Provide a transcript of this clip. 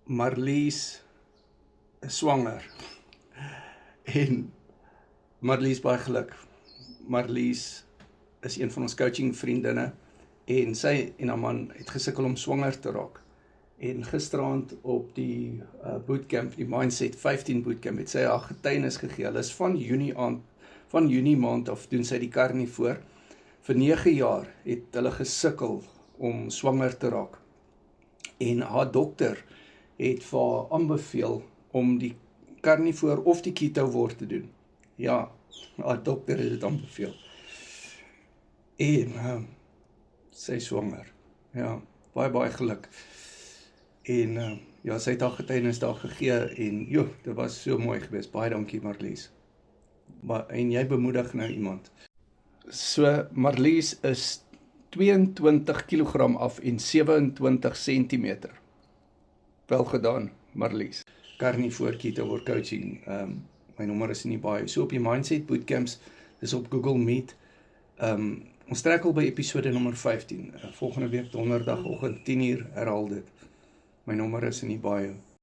Marlies is swanger. En Marlies baie geluk. Marlies is een van ons coaching vriendinne en sy en haar man het gesukkel om swanger te raak. En gisteraand op die bootcamp, die Mindset 15 bootcamp, het sy haar getuienis gegee. Hulle is van Junie maand af doen sy die karnivoor. Vir 9 jaar het hulle gesukkel om swanger te raak. En haar dokter het vir haar aanbeveel om die karnivoor of die keto word te doen. Ja, haar dokter het dit aanbeveel. En sy is swanger. Ja, baie geluk. En ja, sy het haar getuienis daar gegee en dit was so mooi geweest. Baie dankie Marlies. En jy bemoedig nou iemand. So Marlies is 22 kilogram af en 27 centimeter. Wel gedaan, Marlies. Carnivore Keto Work Coaching. My nommer is in die bio. So op die Mindset Bootcamps, dis op Google Meet. Ons trek al by episode nommer 15. Volgende week donderdagoggend 10:00 herhaal dit. My nommer is in die bio.